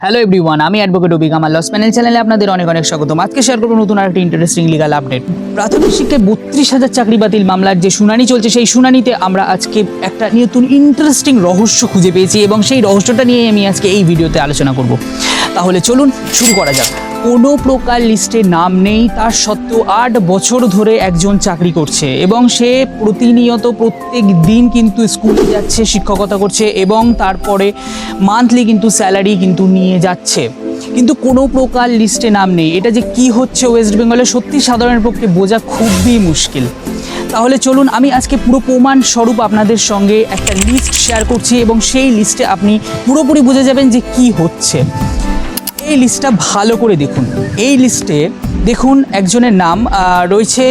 Hello everyone, আমি advocate Abhik. আমার loss panel চ্যানেলে আপনাদের অনেক অনেক স্বাগতম। আজকে শেয়ার করবো নতুন আরেকটি ইন্টারেস্টিং লিগাল আপডেট। প্রাথমিক শিক্ষায় 32,000 চাকরি বাতিল মামলার যে শুনানি চলছে, সেই শুনানিতে আমরা আজকে একটা নতুন ইন্টারেস্টিং রহস্য খুঁজে পেয়েছি এবং সেই রহস্যটা নিয়ে আমি আজকে এই ভিডিওতে আলোচনা করব। তাহলে চলুন শুরু করা যাক। কোনো প্রকার লিস্টে নাম নেই, তার সত্ত্বেও 8 বছর ধরে একজন চাকরি করছে এবং সে প্রতিনিয়ত প্রত্যেক দিন কিন্তু স্কুলে যাচ্ছে, শিক্ষকতা করছে এবং তারপরে মান্থলি কিন্তু স্যালারি কিন্তু নিয়ে যাচ্ছে, কিন্তু কোনো প্রকার লিস্টে নাম নেই। এটা যে কি হচ্ছে ওয়েস্ট বেঙ্গলে, সত্যি সাধারণের পক্ষে বোঝা খুবই মুশকিল। তাহলে চলুন আমি আজকে পুরো প্রমাণ স্বরূপ আপনাদের সঙ্গে একটা লিস্ট শেয়ার করছি এবং সেই লিস্টে আপনি পুরোপুরি বুঝে যাবেন যে কি হচ্ছে। এই লিস্টটা ভালো করে দেখুন। এই লিস্টে দেখুন একজনের নাম রয়েছে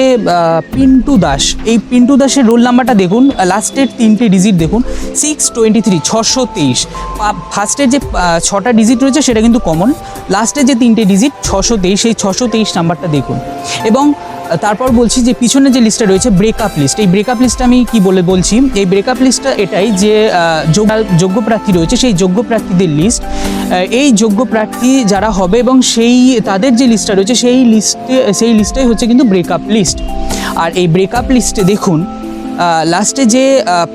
পিন্টু দাস। এই পিন্টু দাসের রোল নাম্বারটা দেখুন, লাস্টের 3টে ডিজিট দেখুন 623, 623। ফার্স্টের যে 6টা ডিজিট রয়েছে সেটা কিন্তু কমন, লাস্টের যে 3টে ডিজিট 623, সেই 623 নাম্বারটা দেখুন। এবং তারপর বলছি যে পিছনে যে লিস্টটা রয়েছে ব্রেকআপ লিস্ট, এই ব্রেকআপ লিস্টটা আমি কি বলছি, এই ব্রেকআপ লিস্টটা এটাই যে যোগ্য প্রার্থী রয়েছে, সেই যোগ্য প্রার্থীদের লিস্ট। এই যোগ্য প্রার্থী যারা হবে এবং তাদের যে লিস্টটা রয়েছে সেই লিস্টটাই হচ্ছে কিন্তু ব্রেকআপ লিস্ট। আর এই ব্রেকআপ লিস্টে দেখুন লাস্টে যে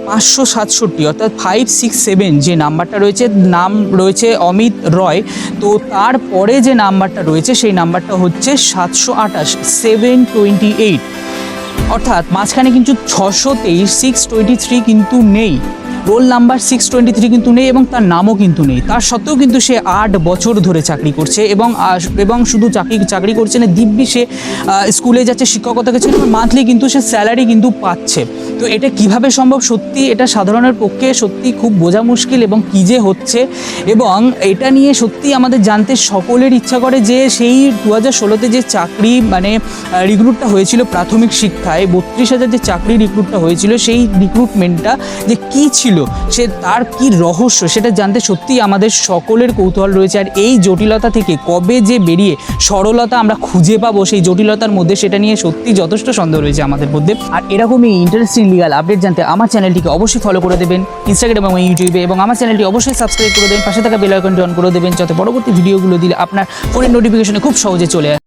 567 অর্থাৎ 567 যে নাম্বারটা রয়েছে, নাম রয়েছে অমিত রয়। তো তারপরে যে নাম্বারটা রয়েছে সেই নাম্বারটা হচ্ছে 728, 728। অর্থাৎ মাঝখানে কিন্তু 623, 623 কিন্তু নেই, রোল নাম্বার 623 কিন্তু নেই এবং তার নামও কিন্তু নেই। তার সত্ত্বেও কিন্তু সে 8 বছর ধরে চাকরি করছে এবং শুধু চাকরি করছে না, দিব্যি সে স্কুলে যাচ্ছে, শিক্ষকতা করছে, মান্থলি কিন্তু সে স্যালারি কিন্তু পাচ্ছে। তো এটা কিভাবে সম্ভব? সত্যি এটা সাধারণের পক্ষে সত্যি খুব বোঝা মুশকিল এবং কী যে হচ্ছে। এবং এটা নিয়ে সত্যি আমাদের জানতে সকলের ইচ্ছা করে যে সেই 2016-তে যে চাকরি রিক্রুটটা হয়েছিল প্রাথমিক শিক্ষায়, 32,000 যে চাকরি রিক্রুটটা হয়েছিল, সেই রিক্রুটমেন্টটা যে কী ছিল, তার কি রহস্য, সেটা জানতে সত্যি আমাদের সকলের কৌতূহল রয়েছে। আর এই জটিলতা থেকে কবে যে বেরিয়ে সরলতা আমরা খুঁজে পাবো সেই জটিলতার মধ্যে, সেটা নিয়ে সত্যি যথেষ্ট সন্দেহ রয়েছে আমাদের মধ্যে। আর এরকমই ইন্টারেস্টিং লিগাল আপডেট জানতে আমার চ্যানেলটিকে অবশ্যই ফলো করে দেবেন ইনস্টাগ্রাম এবং ইউটিউবে, এবং আমার চ্যানেলটি অবশ্যই সাবস্ক্রাইব করে দেবেন, পাশে থাকা বেল আইকনটি অন করে দেবেন, যাতে পরবর্তী ভিডিওগুলো দিলে আপনার ফোনের নোটিফিকেশনে খুব সহজে চলে আসে।